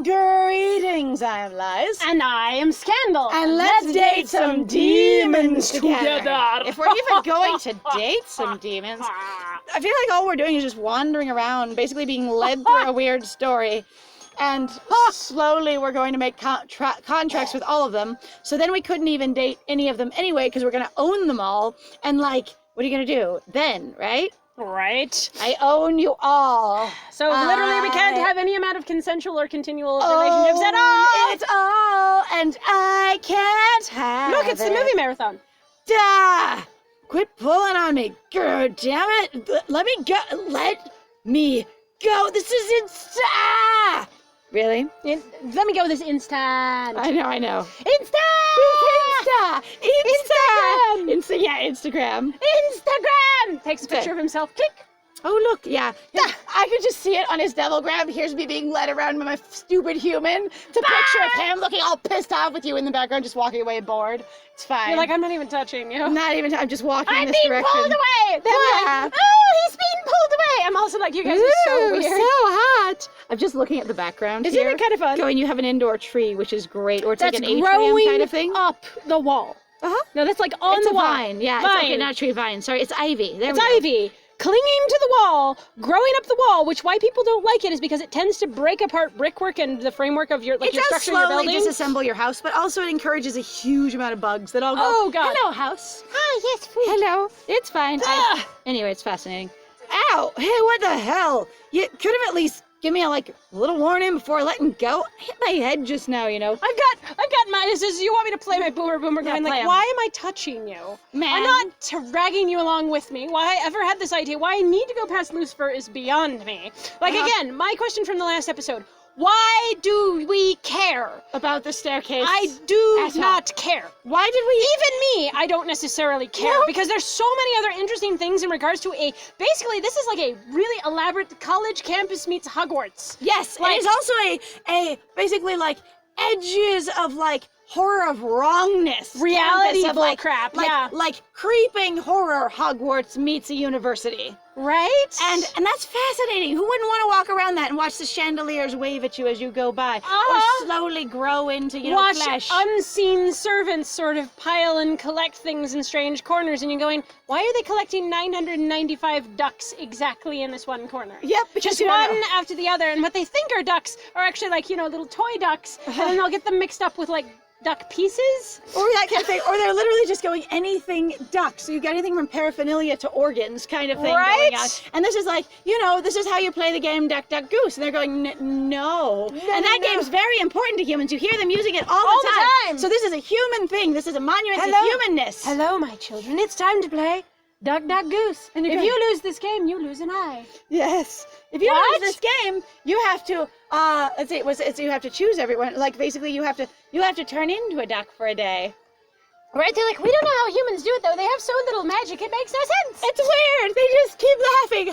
Greetings, I am Lies. And I am Scandal. And let's date some demons together. If we're even going to date some demons, I feel like all we're doing is just wandering around, basically being led through a weird story. And slowly we're going to make contracts with all of them. So then we couldn't even date any of them anyway, because we're going to own them all. And like, what are you going to do then, right? Right. I own you all. So literally we can't have any amount of consensual or continual relationships at all. It's all, and I can't have Look, it's the movie marathon. Duh! Quit pulling on me. God damn it. Let me go. Let me go. This is Insta. Really? Let me go this instant. I know. Insta! Instagram. Yeah, Instagram. Takes a picture of himself. Click. Oh, look, yeah. I could just see it on his devilgram. Here's me being led around by my stupid human. It's a picture of him looking all pissed off with you in the background, just walking away bored. It's fine. You're like, I'm not even touching you. I'm just walking in this direction. I'm being pulled away! Then like, oh, he's being pulled away! I'm also like, you guys are so weird. So hot! I'm just looking at the background Isn't it kind of fun? Going, you have an indoor tree, which is great. Or it's That's like an atrium kind of thing. Up the wall. Uh-huh. No, that's like on it's the wall. Vine. Yeah, vine. It's okay, not tree, vine. Sorry, it's ivy. It's ivy. Clinging to the wall, growing up the wall, which why people don't like it is because it tends to break apart brickwork and the framework of your your structure of your building. It does slowly disassemble your house, but also it encourages a huge amount of bugs that all go, oh god, hello house. Ah yes, food. Hello, it's fine. Anyway, it's fascinating. Ow, hey, what the hell? You could have at least give me a little warning before letting go. I hit my head just now, you know. I've got my, you want me to play my boomer going like, why am I touching you? Man. I'm not dragging you along with me. Why I ever had this idea, why I need to go past Lucifer is beyond me. Like again, my question from the last episode, why do we care? About the staircase? I do not care. Why did we? Even me, I don't necessarily care because there's so many other interesting things in regards to basically this is like a really elaborate college campus meets Hogwarts. Yes, and it's also a basically like edges of horror of wrongness. Reality of bullcrap, yeah. Like creeping horror Hogwarts meets a university. Right? And that's fascinating. Who wouldn't want to walk around that and watch the chandeliers wave at you as you go by? Or slowly grow into, watch flesh. Unseen servants sort of pile and collect things in strange corners and you're going, why are they collecting 995 ducks exactly in this one corner? Yep, because just one after the other, and what they think are ducks are actually little toy ducks, and then they'll get them mixed up with duck pieces? Or that kind of thing. Or they're literally just going anything duck. So you've got anything from paraphernalia to organs kind of thing going on. And this is this is how you play the game Duck, Duck, Goose. And they're going, no. And that game's very important to humans. You hear them using it all the time. So this is a human thing. This is a monument to humanness. Hello, my children. It's time to play Duck, Duck, Goose. And if you lose this game, you lose an eye. Yes. If you lose this game, you have to, you have to choose everyone. Basically, you have to turn into a duck for a day. Right? They're like, we don't know how humans do it, though. They have so little magic, it makes no sense. It's weird. They just keep laughing.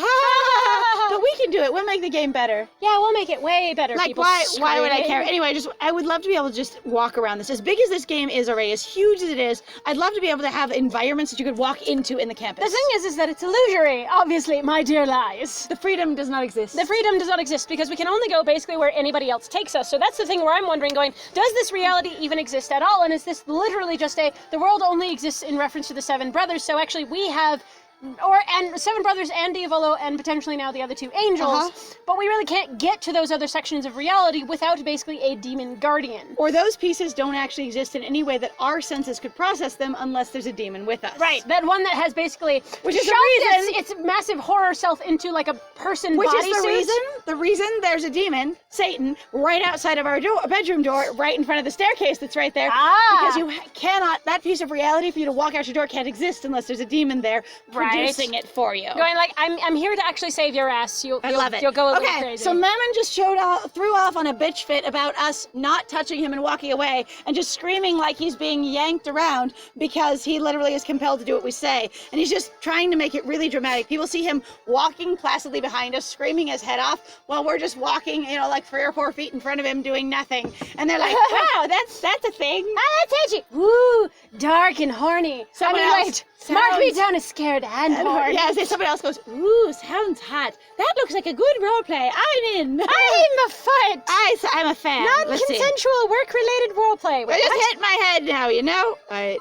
But we can do it. We'll make the game better. Yeah, we'll make it way better. Why would I care? Anyway, I would love to be able to just walk around this. As big as this game is already, as huge as it is, I'd love to be able to have environments that you could walk into in the campus. The thing is that it's illusory, obviously, my dear Lies. The freedom does not exist. The freedom does not exist because we can only go basically where anybody else takes us. So that's the thing where I'm wondering, does this reality even exist at all? And is this literally just the world only exists in reference to the Seven Brothers, so actually we have and Seven Brothers and Diavolo and potentially now the other two angels, but we really can't get to those other sections of reality without basically a demon guardian. Or those pieces don't actually exist in any way that our senses could process them unless there's a demon with us. Right, that one that has basically which is the reason its massive horror self into a person which bodysuit. Is the reason there's a demon, Satan, right outside of our bedroom door, right in front of the staircase that's right there. Because you cannot, that piece of reality for you to walk out your door can't exist unless there's a demon there. Producing it for you. Going I'm here to actually save your ass. I love it. You'll go a little crazy. So Mammon just threw off on a bitch fit about us not touching him and walking away and just screaming like he's being yanked around because he literally is compelled to do what we say. And he's just trying to make it really dramatic. People see him walking placidly behind us, screaming his head off while we're just walking, 3 or 4 feet in front of him doing nothing. And they're like, wow, that's a thing. That's edgy. Woo, dark and horny. Mark me down a scared ass. and porn. Yeah, say somebody else goes, ooh, sounds hot. That looks like a good role play. I'm in. I'm a foot. I'm a fan. Non-consensual work-related role play. I just hit my head now, you know?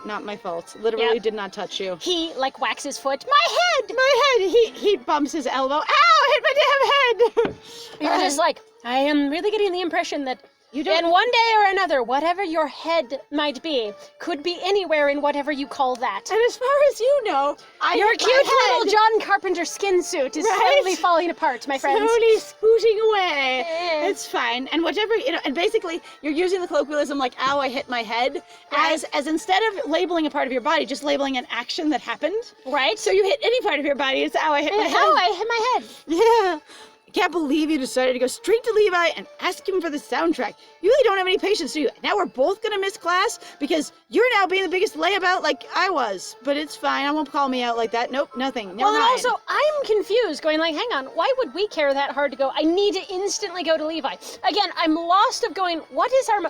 Not my fault. Literally did not touch you. He, like, whacks his foot. My head! My head! He bumps his elbow. Ow! I hit my damn head! You're just like, I am really getting the impression that you don't... in one day or another, whatever your head might be, could be anywhere in whatever you call that. And as far as you know, your cute little John Carpenter skin suit is slowly falling apart, my friends. Slowly scooting away. It's fine. And whatever, and basically, you're using the colloquialism like, ow, I hit my head, as instead of labeling a part of your body, just labeling an action that happened. Right. So you hit any part of your body, it's, ow, I hit my head. Ow, I hit my head. Yeah. I can't believe you decided to go straight to Levi and ask him for the soundtrack. You really don't have any patience, do you? Now we're both gonna miss class because you're now being the biggest layabout like I was. But it's fine, I won't call me out like that. Nope, nothing. Never mind. And also, I'm confused, going like, hang on, why would we care that hard to go? I need to instantly go to Levi. Again, I'm lost of going, what is our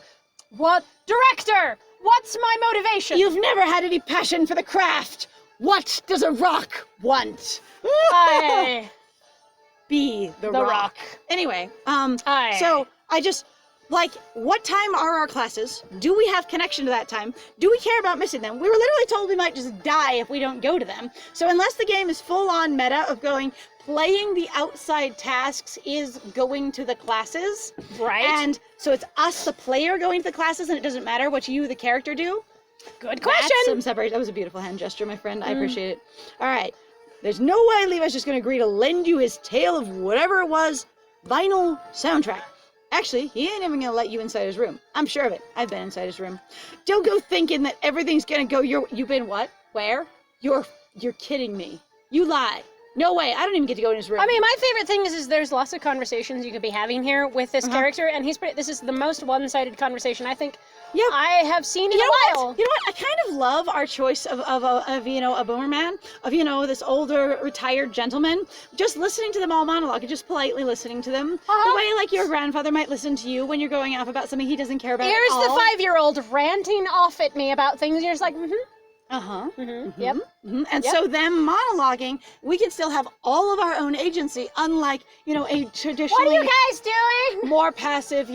what? Director! What's my motivation? You've never had any passion for the craft. What does a rock want? Be the rock. Anyway, so I just, like, what time are our classes? Do we have connection to that time? Do we care about missing them? We were literally told we might just die if we don't go to them. So unless the game is full-on meta of going, playing the outside tasks is going to the classes. Right. And so it's us, the player, going to the classes, and it doesn't matter what you, the character, do. Good question. That's some separation. That was a beautiful hand gesture, my friend. I appreciate it. All right. There's no way Levi's just going to agree to lend you his tale of whatever it was, vinyl soundtrack. Actually, he ain't even going to let you inside his room. I'm sure of it. I've been inside his room. Don't go thinking that everything's going to go You've been what? Where? You're kidding me. You lie. No way. I don't even get to go in his room. I mean, my favorite thing is there's lots of conversations you could be having here with this character, and this is the most one-sided conversation I think I have seen in a while. You know what? I kind of love our choice of a boomer man, of, this older retired gentleman, just listening to them all monologue and just politely listening to them. The way, like, your grandfather might listen to you when you're going off about something he doesn't care about at all. Here's the 5-year-old ranting off at me about things, you're just like, Yep. And so them monologuing, we can still have all of our own agency, unlike, a traditionally... What are you guys doing? ...more passive,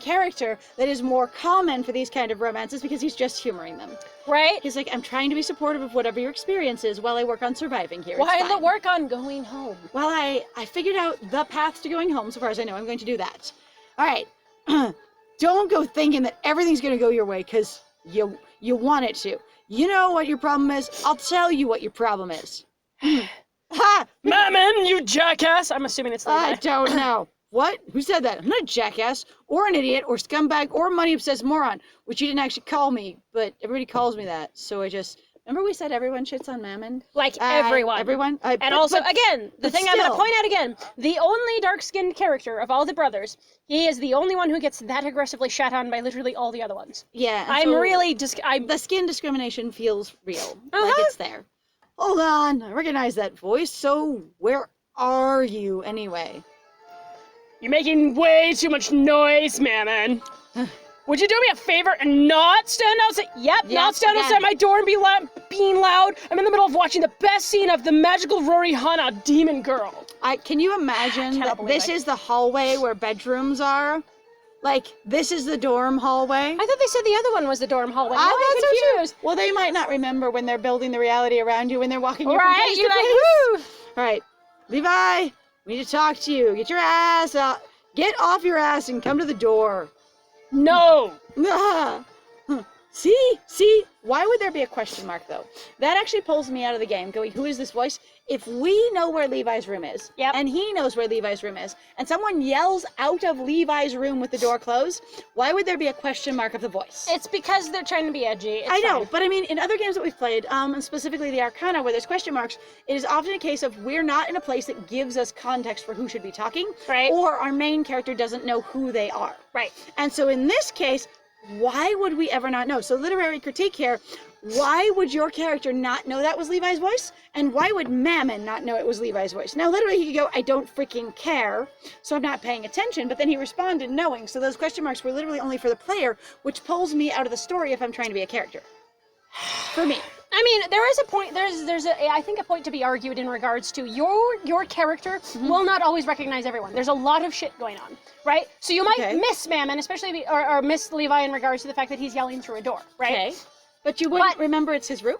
character that is more common for these kind of romances because he's just humoring them. Right? He's like, I'm trying to be supportive of whatever your experience is while I work on surviving here. While the work on going home. Well, I figured out the path to going home, so far as I know. I'm going to do that. All right. Don't go thinking that everything's going to go your way because you want it to. You know what your problem is? I'll tell you what your problem is. Ha! Mammon, you jackass! I'm assuming it's Levi. I don't know. What? Who said that? I'm not a jackass, or an idiot, or scumbag, or money-obsessed moron, which you didn't actually call me, but everybody calls me that, so I just... Remember we said everyone shits on Mammon? Like, everyone. Everyone? Again, the thing I'm going to point out again, the only dark-skinned character of all the brothers, he is the only one who gets that aggressively shat on by literally all the other ones. Yeah. The skin discrimination feels real. Like, it's there. Hold on, I recognize that voice, so where are you anyway? You're making way too much noise, Mammon. Would you do me a favor and not stand outside? Not stand outside my door and being loud. I'm in the middle of watching the best scene of the magical Rory Hana Demon Girl. Can you imagine that this is the hallway where bedrooms are? Like, this is the dorm hallway? I thought they said the other one was the dorm hallway. I'm confused. Well, they might not remember when they're building the reality around you when they're walking you from place to place. All right, Levi, we need to talk to you. Get your ass up. Get off your ass and come to the door. No! See? Why would there be a question mark, though? That actually pulls me out of the game, going, who is this voice? If we know where Levi's room is, and he knows where Levi's room is, and someone yells out of Levi's room with the door closed, why would there be a question mark of the voice? It's because they're trying to be edgy. I know, but I mean, in other games that we've played, and specifically the Arcana, where there's question marks, it is often a case of we're not in a place that gives us context for who should be talking, or our main character doesn't know who they are. Right. And so in this case, why would we ever not know? So literary critique here, why would your character not know that was Levi's voice? And why would Mammon not know it was Levi's voice? Now, literally, he could go, I don't freaking care, so I'm not paying attention. But then he responded knowing. So those question marks were literally only for the player, which pulls me out of the story if I'm trying to be a character. For me. I mean, there is a point. There's I think a point to be argued in regards to your character will not always recognize everyone. There's a lot of shit going on, right? So you might miss Mammon, especially or miss Levi in regards to the fact that he's yelling through a door, right? Okay. But you wouldn't remember it's his room?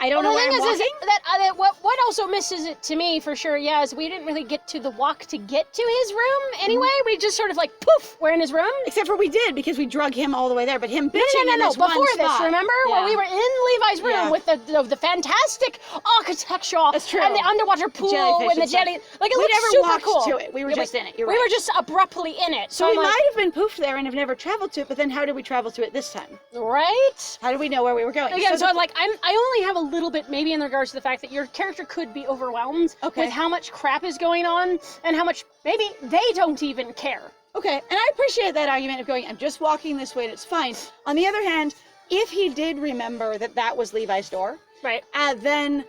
I don't know where I'm walking. That what also misses it to me for sure, yeah, is we didn't really get to the walk to get to his room anyway. We just sort of like, poof, we're in his room. Except for we did, because we drug him all the way there, but him bitching No, in this before one this, spot. remember? Where we were in Levi's room with the fantastic architecture and the underwater pool and the jelly. Like, it looked super never cool. walked to it. We were just in it. You're right. We were just abruptly in it. So we might have been poofed there and have never traveled to it, but then how did we travel to it this time? Right? How do we know where we were going? Again, so I only have a little bit, maybe in regards to the fact that your character could be overwhelmed with how much crap is going on and how much maybe they don't even care. Okay, and I appreciate that argument of going, I'm just walking this way and it's fine. On the other hand, if he did remember that that was Levi's door, right, then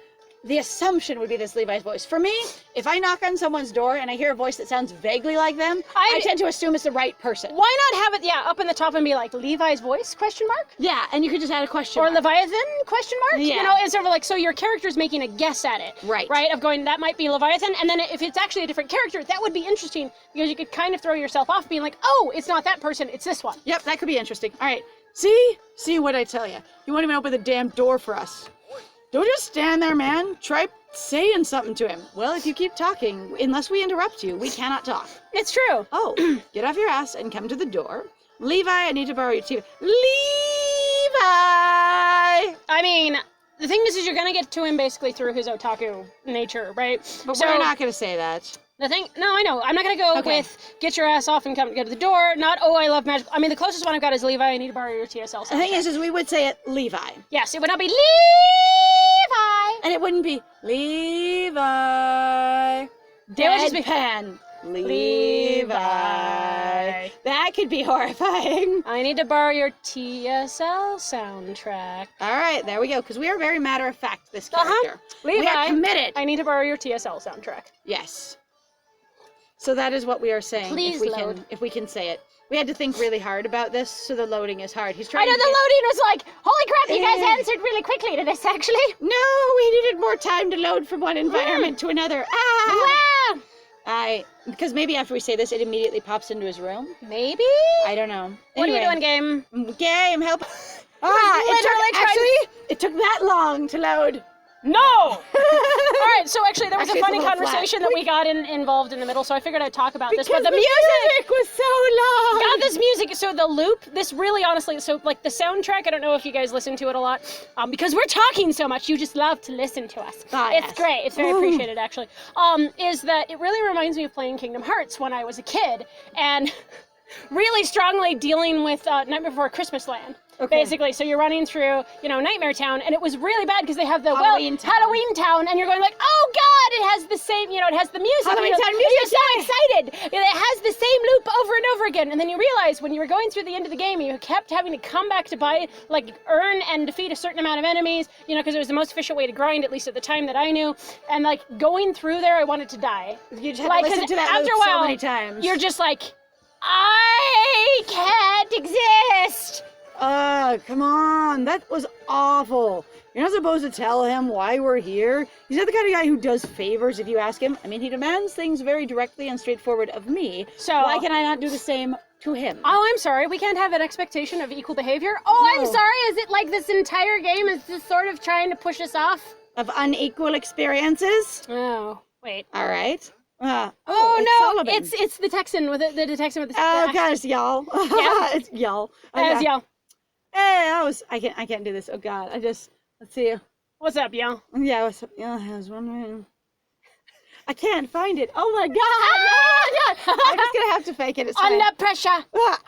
the assumption would be this Levi's voice. For me, if I knock on someone's door and I hear a voice that sounds vaguely like them, I tend to assume it's the right person. Why not have it, up in the top and be like, Levi's voice, question mark? Yeah, and you could just add a question mark. Or Leviathan, question mark? Yeah. You know, it's sort of like, so your character's making a guess at it. Right. Right, of going, that might be Leviathan, and then if it's actually a different character, that would be interesting, because you could kind of throw yourself off being like, oh, it's not that person, it's this one. Yep, that could be interesting. All right, see what I tell you. You won't even open the damn door for us. Don't just stand there, man. Try saying something to him. Well, if you keep talking, unless we interrupt you, we cannot talk. It's true. Oh, get off your ass and come to the door. Levi, I need to borrow your TV. Levi! I mean, the thing is you're gonna get to him basically through his otaku nature, right? But we're not gonna say that. No, I know. I'm not gonna go with get your ass off and come go to the door. Not, oh, I love magic. I mean, the closest one I've got is Levi. I need to borrow your TSL soundtrack. The thing is we would say it Levi. Yes, it would not be Levi. And it wouldn't be Levi. Deadpan. Levi. That could be horrifying. I need to borrow your TSL soundtrack. All right, there we go. Because we are very matter of fact, this character. Levi, we are committed. I need to borrow your TSL soundtrack. Yes. So that is what we are saying. Please load. If we can say it. We had to think really hard about this, so the loading is hard. He's trying. I know the loading was like, holy crap! You guys answered really quickly to this, actually. No, we needed more time to load from one environment to another. Wow. Because maybe after we say this, it immediately pops into his room. Maybe. I don't know. What are you doing, game? Game, help! It took that long to load. No! All right, so actually there was a funny conversation that we got involved in the middle, so I figured I'd talk about this. But the music was so long! God, this music, so the loop, this really honestly, so like the soundtrack, I don't know if you guys listen to it a lot, because we're talking so much, you just love to listen to us. It's great, it's very appreciated actually. Is that it really reminds me of playing Kingdom Hearts when I was a kid, and really strongly dealing with Nightmare Before Christmas Land. Okay. Basically, so you're running through, Nightmare Town, and it was really bad because they have the Halloween Town, and you're going like, oh God, it has the same, it has the music. Halloween Town music. You're so excited. It has the same loop over and over again, and then you realize when you were going through the end of the game, you kept having to come back to earn and defeat a certain amount of enemies, because it was the most efficient way to grind, at least at the time that I knew, and going through there, I wanted to die. You just had to listen to that after loop a while, so many times. You're just like, I can't exist. Come on. That was awful. You're not supposed to tell him why we're here. He's not the kind of guy who does favors if you ask him. I mean, he demands things very directly and straightforward of me. So why can I not do the same to him? Oh, I'm sorry. We can't have an expectation of equal behavior. Oh, no. I'm sorry. Is it like this entire game is just sort of trying to push us off? Of unequal experiences? Oh, wait. All right. No, Sullivan. it's the Texan with the Texan with the. Oh God, it's y'all. Yeah, it's y'all. It's y'all. Hey, I can't do this. Oh God, let's see. What's up, y'all? Yeah, what's up? Yeah, I was wondering. I can't find it. Oh my God! Oh my God! I'm just gonna have to fake it. It's under pressure.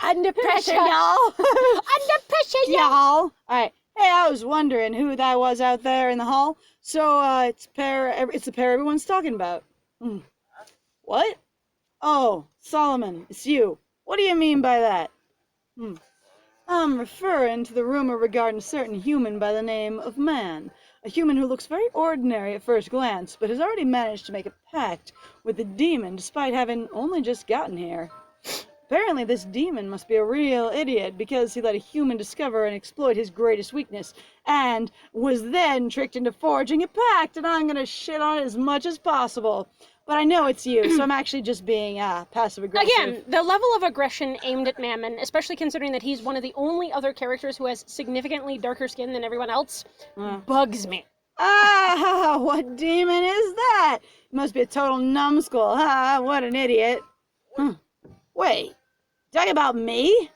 Under pressure, y'all. Under pressure, y'all. All right. Hey, I was wondering who that was out there in the hall. So it's the pair everyone's talking about. What? Oh, Solomon, it's you. What do you mean by that? I'm referring to the rumor regarding a certain human by the name of Man. A human who looks very ordinary at first glance, but has already managed to make a pact with the demon despite having only just gotten here. Apparently this demon must be a real idiot because he let a human discover and exploit his greatest weakness and was then tricked into forging a pact, and I'm gonna shit on it as much as possible. But I know it's you, so I'm actually just being passive-aggressive. Again, the level of aggression aimed at Mammon, especially considering that he's one of the only other characters who has significantly darker skin than everyone else, bugs me. Ah, what demon is that? It must be a total numbskull. Ah, what an idiot. Wait, talking about me?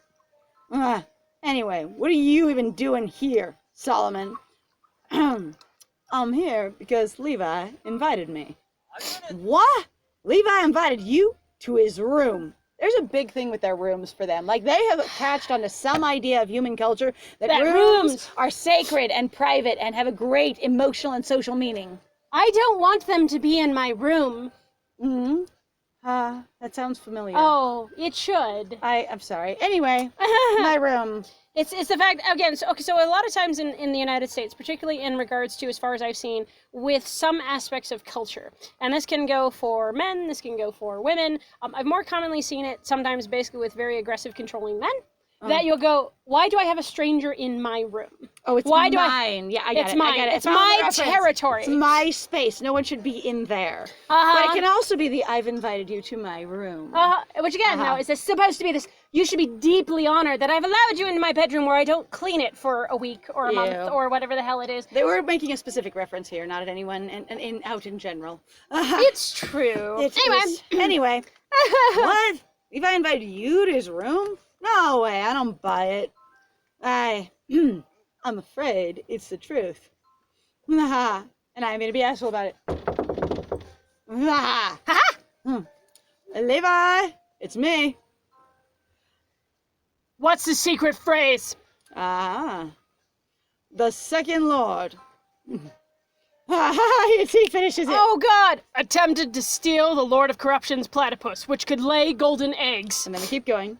Anyway, what are you even doing here, Solomon? I'm here because Levi invited me. What? Levi invited you to his room. There's a big thing with their rooms for them. Like, they have attached onto some idea of human culture that rooms are sacred and private and have a great emotional and social meaning. I don't want them to be in my room. That sounds familiar. Oh, it should. I'm sorry. Anyway, my room. It's the fact, again, so a lot of times in the United States, particularly in regards to, as far as I've seen, with some aspects of culture, and this can go for men, this can go for women, I've more commonly seen it sometimes basically with very aggressive, controlling men, that you'll go, why do I have a stranger in my room? Oh, it's mine. Yeah, I get it. It's mine. I get it. It's my territory. It's my space. No one should be in there. But it can also be I've invited you to my room. Which again, now, is this supposed to be this, you should be deeply honored that I've allowed you into my bedroom where I don't clean it for a week or a month or whatever the hell it is. They were making a specific reference here, not at anyone out in general. It's true. Anyway. What? Levi invited you to his room? No way, I don't buy it. I'm afraid it's the truth. And I'm gonna be asshole about it. Levi, it's me. What's the secret phrase? The second lord. He finishes it. Oh God! Attempted to steal the Lord of Corruption's platypus, which could lay golden eggs. And then we keep going.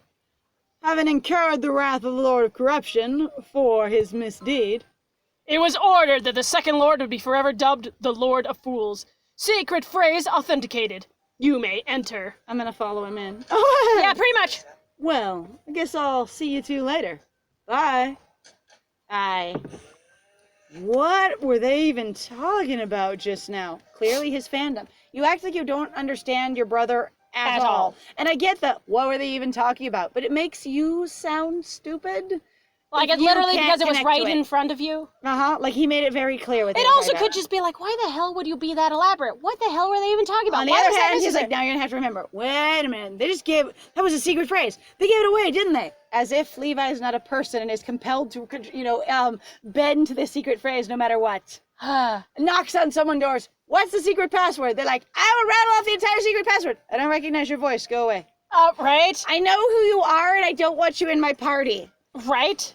Having incurred the wrath of the Lord of Corruption for his misdeed, it was ordered that the second Lord would be forever dubbed the Lord of Fools. Secret phrase authenticated. You may enter. I'm gonna follow him in. Yeah, pretty much. Well, I guess I'll see you two later. Bye. What were they even talking about just now? Clearly his fandom. You act like you don't understand your brother at all. And I get that, what were they even talking about? But it makes you sound stupid. Like, it literally because it was right in front of you? Like, he made it very clear with it. It also could just be like, why the hell would you be that elaborate? What the hell were they even talking about? On the other hand, he's like, now you're gonna have to remember, wait a minute, they just gave, that was a secret phrase. They gave it away, didn't they? As if Levi is not a person and is compelled to, bend to the secret phrase no matter what. Knocks on someone's doors. What's the secret password? They're like, I will rattle off the entire secret password. I don't recognize your voice. Go away. Right? I know who you are and I don't want you in my party. Right?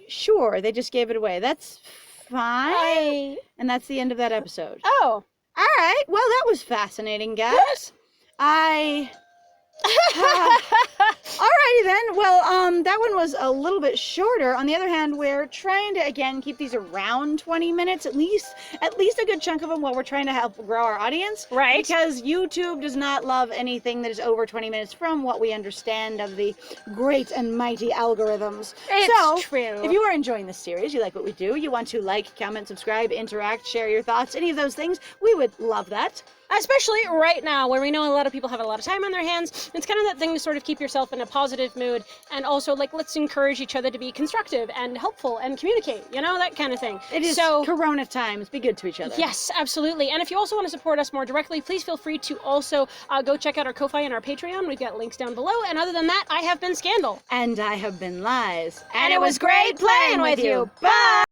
Sure, they just gave it away. That's fine. And that's the end of that episode. Oh. All right. Well, that was fascinating, guys. Alrighty then. Well, that one was a little bit shorter. On the other hand, we're trying to again keep these around 20 minutes, at least a good chunk of them, while we're trying to help grow our audience. Right. Because YouTube does not love anything that is over 20 minutes, from what we understand of the great and mighty algorithms. It's true. If you are enjoying this series, you like what we do, you want to like, comment, subscribe, interact, share your thoughts, any of those things, we would love that. Especially right now, where we know a lot of people have a lot of time on their hands. It's kind of that thing to sort of keep yourself in a positive mood, and also, like, let's encourage each other to be constructive and helpful and communicate, that kind of thing. It is Corona times. Be good to each other. Yes, absolutely. And if you also want to support us more directly, please feel free to also go check out our Ko-Fi and our Patreon. We've got links down below. And other than that, I have been Scandal. And I have been Lies. And it was great playing with you. Bye!